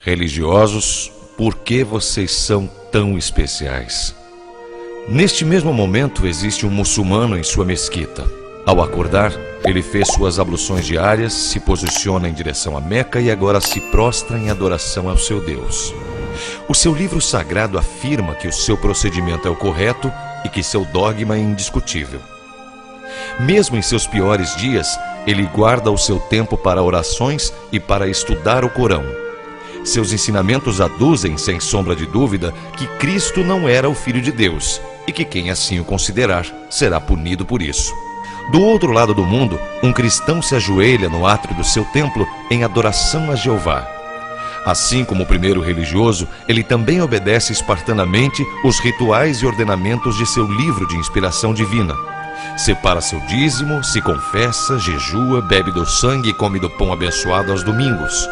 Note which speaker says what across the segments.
Speaker 1: Religiosos, por que vocês são tão especiais? Neste mesmo momento existe um muçulmano em sua mesquita. Ao acordar, ele fez suas abluções diárias, se posiciona em direção a Meca e agora se prostra em adoração ao seu Deus. O seu livro sagrado afirma que o seu procedimento é o correto e que seu dogma é indiscutível. Mesmo em seus piores dias, ele guarda o seu tempo para orações e para estudar o Corão. Seus ensinamentos aduzem, sem sombra de dúvida, que Cristo não era o Filho de Deus e que quem assim o considerar será punido por isso. Do outro lado do mundo, um cristão se ajoelha no átrio do seu templo em adoração a Jeová. Assim como o primeiro religioso, ele também obedece espartanamente os rituais e ordenamentos de seu livro de inspiração divina. Separa seu dízimo, se confessa, jejua, bebe do sangue e come do pão abençoado aos domingos.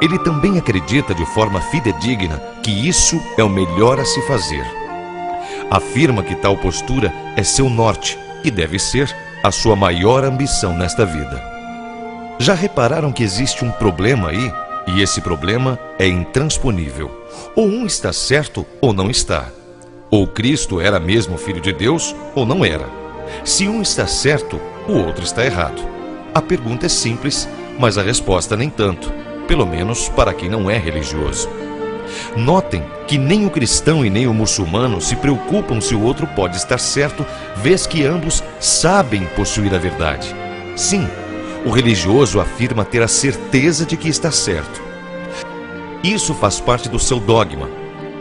Speaker 1: Ele também acredita de forma fidedigna que isso é o melhor a se fazer. Afirma que tal postura é seu norte e deve ser a sua maior ambição nesta vida. Já repararam que existe um problema aí? E esse problema é intransponível. Ou um está certo ou não está. Ou Cristo era mesmo Filho de Deus ou não era. Se um está certo, o outro está errado. A pergunta é simples, mas a resposta nem tanto. Pelo menos para quem não é religioso. Notem que nem o cristão e nem o muçulmano se preocupam se o outro pode estar certo, vez que ambos sabem possuir a verdade. Sim, o religioso afirma ter a certeza de que está certo. Isso faz parte do seu dogma.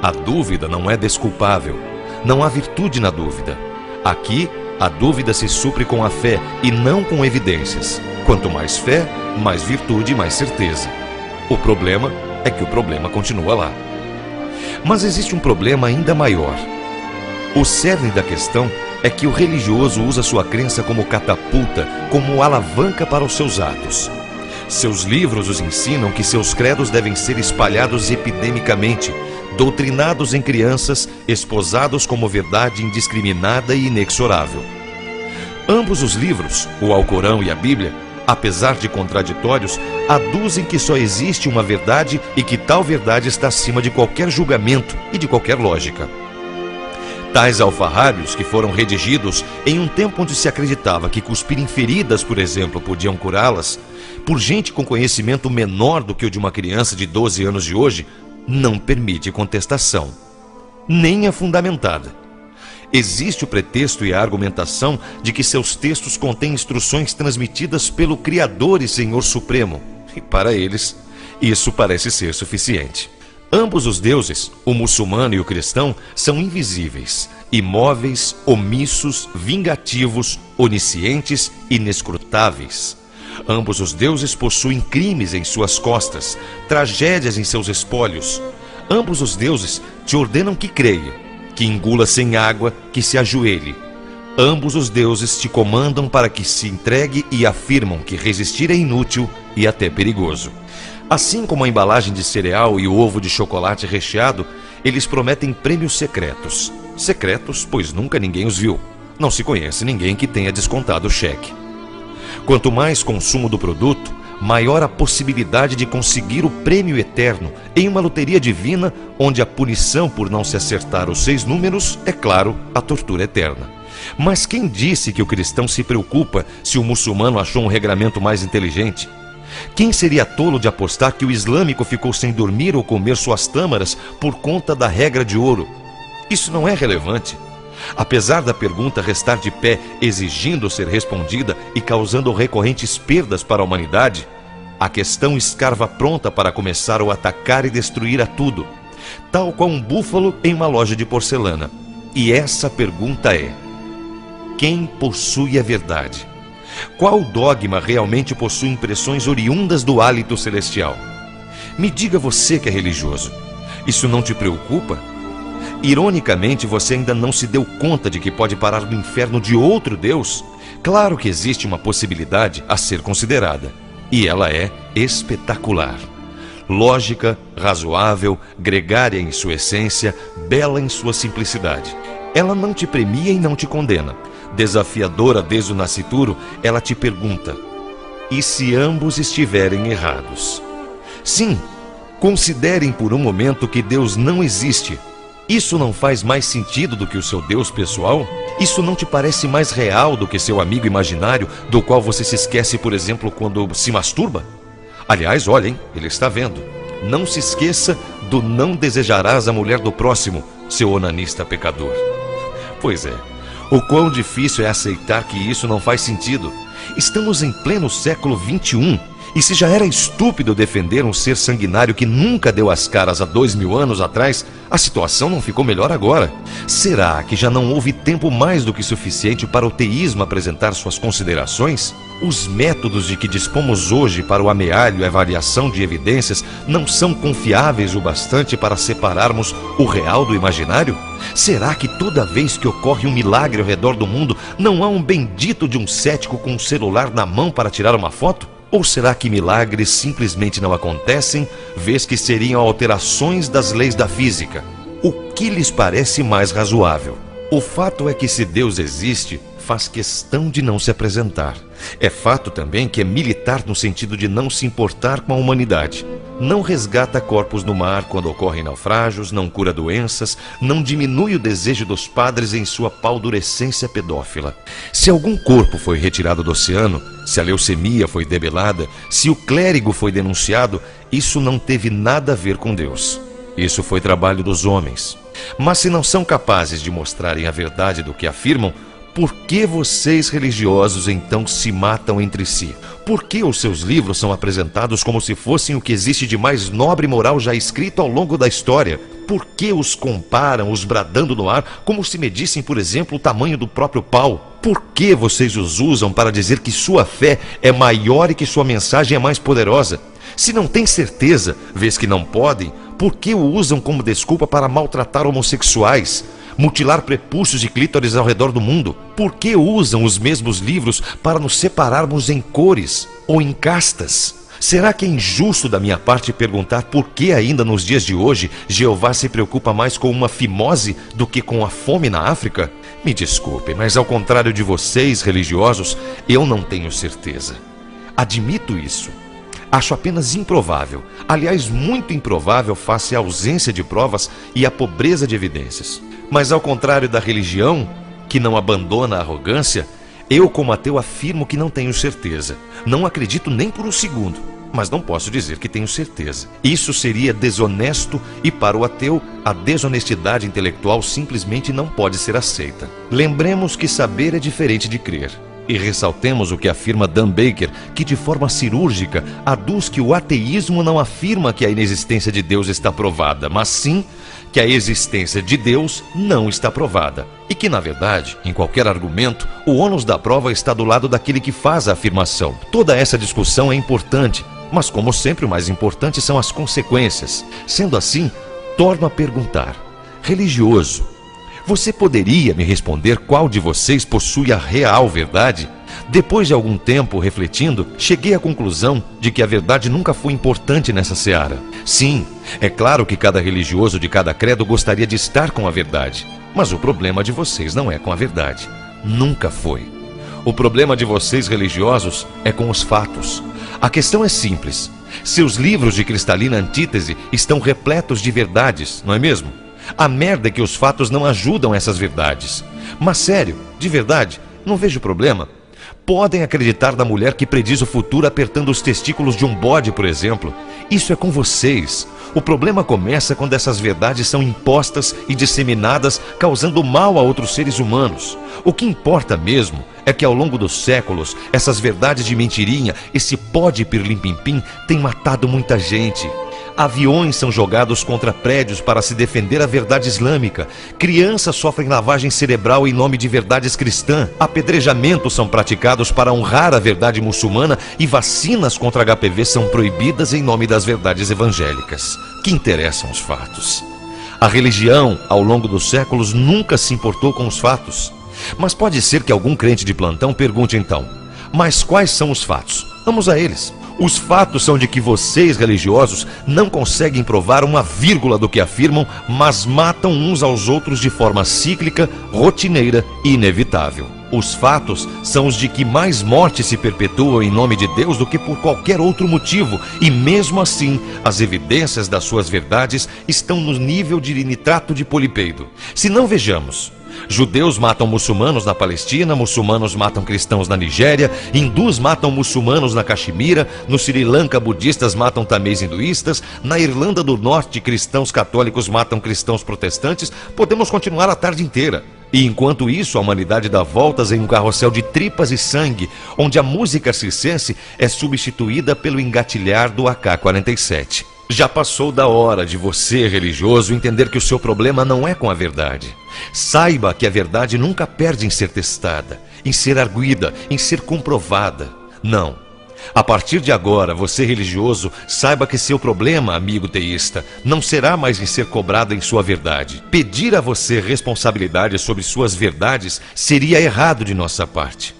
Speaker 1: A dúvida não é desculpável. Não há virtude na dúvida. Aqui, a dúvida se supre com a fé e não com evidências. Quanto mais fé, mais virtude e mais certeza. O problema é que o problema continua lá. Mas existe um problema ainda maior. O cerne da questão é que o religioso usa sua crença como catapulta, como alavanca para os seus atos. Seus livros os ensinam que seus credos devem ser espalhados epidemicamente, doutrinados em crianças, esposados como verdade indiscriminada e inexorável. Ambos os livros, o Alcorão e a Bíblia, apesar de contraditórios, aduzem que só existe uma verdade e que tal verdade está acima de qualquer julgamento e de qualquer lógica. Tais alfarrábios, que foram redigidos em um tempo onde se acreditava que cuspir em feridas, por exemplo, podiam curá-las, por gente com conhecimento menor do que o de uma criança de 12 anos de hoje, não permite contestação, nem a fundamentada. Existe o pretexto e a argumentação de que seus textos contêm instruções transmitidas pelo Criador e Senhor Supremo, e para eles, isso parece ser suficiente. Ambos os deuses, o muçulmano e o cristão, são invisíveis, imóveis, omissos, vingativos, oniscientes, inescrutáveis. Ambos os deuses possuem crimes em suas costas, tragédias em seus espólios. Ambos os deuses te ordenam que creia, que engula sem água, que se ajoelhe. Ambos os deuses te comandam para que se entregue e afirmam que resistir é inútil e até perigoso. Assim como a embalagem de cereal e o ovo de chocolate recheado, eles prometem prêmios secretos. Secretos, pois nunca ninguém os viu. Não se conhece ninguém que tenha descontado o cheque. Quanto mais consumo do produto, maior a possibilidade de conseguir o prêmio eterno em uma loteria divina, onde a punição por não se acertar os 6 números é, claro, a tortura eterna. Mas quem disse que o cristão se preocupa se o muçulmano achou um regramento mais inteligente? Quem seria tolo de apostar que o islâmico ficou sem dormir ou comer suas tâmaras por conta da regra de ouro? Isso não é relevante. Apesar da pergunta restar de pé, exigindo ser respondida e causando recorrentes perdas para a humanidade, a questão escarva pronta para começar a atacar e destruir a tudo, tal qual um búfalo em uma loja de porcelana. E essa pergunta é: quem possui a verdade? Qual dogma realmente possui impressões oriundas do hálito celestial? Me diga você que é religioso, isso não te preocupa? Ironicamente, você ainda não se deu conta de que pode parar no inferno de outro Deus? Claro que existe uma possibilidade a ser considerada, e ela é espetacular. Lógica, razoável, gregária em sua essência, bela em sua simplicidade. Ela não te premia e não te condena. Desafiadora desde o nascituro, ela te pergunta: e se ambos estiverem errados? Sim, Considerem por um momento que Deus não existe. Isso não faz mais sentido do que o seu Deus pessoal? Isso não te parece mais real do que seu amigo imaginário, do qual você se esquece, por exemplo, quando se masturba? Aliás, olhem, ele está vendo. Não se esqueça do não desejarás a mulher do próximo, seu onanista pecador. Pois é, o quão difícil é aceitar que isso não faz sentido. Estamos em pleno século XXI. E se já era estúpido defender um ser sanguinário que nunca deu as caras há 2000 anos atrás, a situação não ficou melhor agora? Será que já não houve tempo mais do que suficiente para o teísmo apresentar suas considerações? Os métodos de que dispomos hoje para o amealho e avaliação de evidências não são confiáveis o bastante para separarmos o real do imaginário? Será que toda vez que ocorre um milagre ao redor do mundo, não há um bendito de um cético com um celular na mão para tirar uma foto? Ou será que milagres simplesmente não acontecem, vez que seriam alterações das leis da física? O que lhes parece mais razoável? O fato é que se Deus existe, faz questão de não se apresentar. É fato também que é militar no sentido de não se importar com a humanidade. Não resgata corpos no mar quando ocorrem naufrágios, não cura doenças, não diminui o desejo dos padres em sua paldurecência pedófila. Se algum corpo foi retirado do oceano, se a leucemia foi debelada, se o clérigo foi denunciado, isso não teve nada a ver com Deus. Isso foi trabalho dos homens. Mas se não são capazes de mostrarem a verdade do que afirmam, por que vocês religiosos então se matam entre si? Por que os seus livros são apresentados como se fossem o que existe de mais nobre e moral já escrito ao longo da história? Por que os comparam, os bradando no ar, como se medissem, por exemplo, o tamanho do próprio pau? Por que vocês os usam para dizer que sua fé é maior e que sua mensagem é mais poderosa? Se não têm certeza, vez que não podem, por que o usam como desculpa para maltratar homossexuais? Mutilar prepúcios e clítoris ao redor do mundo? Por que usam os mesmos livros para nos separarmos em cores ou em castas? Será que é injusto da minha parte perguntar por que ainda nos dias de hoje Jeová se preocupa mais com uma fimose do que com a fome na África? Me desculpem, mas ao contrário de vocês, religiosos, eu não tenho certeza. Admito isso. Acho apenas improvável, aliás, muito improvável face à ausência de provas e à pobreza de evidências. Mas ao contrário da religião, que não abandona a arrogância, eu como ateu afirmo que não tenho certeza. Não acredito nem por um segundo, mas não posso dizer que tenho certeza. Isso seria desonesto e para o ateu, a desonestidade intelectual simplesmente não pode ser aceita. Lembremos que saber é diferente de crer. E ressaltemos o que afirma Dan Baker, que de forma cirúrgica aduz que o ateísmo não afirma que a inexistência de Deus está provada, mas sim que a existência de Deus não está provada. E que, na verdade, em qualquer argumento, o ônus da prova está do lado daquele que faz a afirmação. Toda essa discussão é importante, mas como sempre o mais importante são as consequências. Sendo assim, torno a perguntar: religioso, você poderia me responder qual de vocês possui a real verdade? Depois de algum tempo refletindo, cheguei à conclusão de que a verdade nunca foi importante nessa seara. Sim, é claro que cada religioso de cada credo gostaria de estar com a verdade. Mas o problema de vocês não é com a verdade. Nunca foi. O problema de vocês religiosos é com os fatos. A questão é simples. Seus livros de cristalina antítese estão repletos de verdades, não é mesmo? A merda é que os fatos não ajudam essas verdades. Mas sério, de verdade, não vejo problema. Podem acreditar na mulher que prediz o futuro apertando os testículos de um bode, por exemplo. Isso é com vocês. O problema começa quando essas verdades são impostas e disseminadas, causando mal a outros seres humanos. O que importa mesmo é que ao longo dos séculos, essas verdades de mentirinha, esse pó de pirlim-pim-pim, tem matado muita gente. Aviões são jogados contra prédios para se defender a verdade islâmica. Crianças sofrem lavagem cerebral em nome de verdades cristãs. Apedrejamentos são praticados para honrar a verdade muçulmana e vacinas contra HPV são proibidas em nome das verdades evangélicas. Que interessam os fatos. A religião, ao longo dos séculos, nunca se importou com os fatos. Mas pode ser que algum crente de plantão pergunte então: mas quais são os fatos? Vamos a eles. Os fatos são de que vocês, religiosos, não conseguem provar uma vírgula do que afirmam, mas matam uns aos outros de forma cíclica, rotineira e inevitável. Os fatos são os de que mais mortes se perpetuam em nome de Deus do que por qualquer outro motivo, e mesmo assim, as evidências das suas verdades estão no nível de nitrato de polipeido. Se não, vejamos. Judeus matam muçulmanos na Palestina, muçulmanos matam cristãos na Nigéria, hindus matam muçulmanos na Caxemira, no Sri Lanka budistas matam tamês hinduístas, na Irlanda do Norte cristãos católicos matam cristãos protestantes. Podemos continuar a tarde inteira. E enquanto isso, a humanidade dá voltas em um carrossel de tripas e sangue, onde a música circense é substituída pelo engatilhar do AK-47. Já passou da hora de você, religioso, entender que o seu problema não é com a verdade. Saiba que a verdade nunca perde em ser testada, em ser arguida, em ser comprovada. Não. A partir de agora, você religioso, saiba que seu problema, amigo teísta, não será mais em ser cobrado em sua verdade. Pedir a você responsabilidade sobre suas verdades seria errado de nossa parte.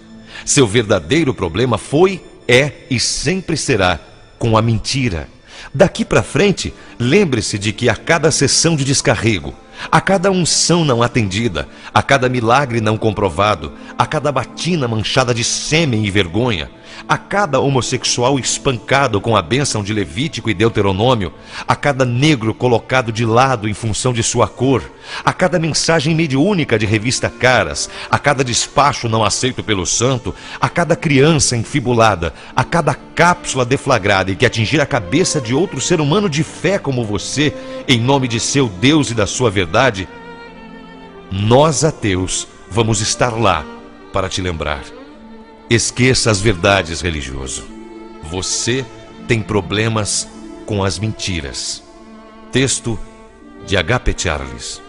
Speaker 1: Seu verdadeiro problema foi, é e sempre será com a mentira. Daqui para frente, lembre-se de que a cada sessão de descarrego, a cada unção não atendida, a cada milagre não comprovado, a cada batina manchada de sêmen e vergonha, a cada homossexual espancado com a bênção de Levítico e Deuteronômio, a cada negro colocado de lado em função de sua cor, a cada mensagem mediúnica de revista Caras, a cada despacho não aceito pelo santo, a cada criança enfibulada, a cada cápsula deflagrada e que atingir a cabeça de outro ser humano de fé como você, em nome de seu Deus e da sua verdade, nós ateus vamos estar lá para te lembrar. Esqueça as verdades, religioso. Você tem problemas com as mentiras. Texto de H.P. Charles.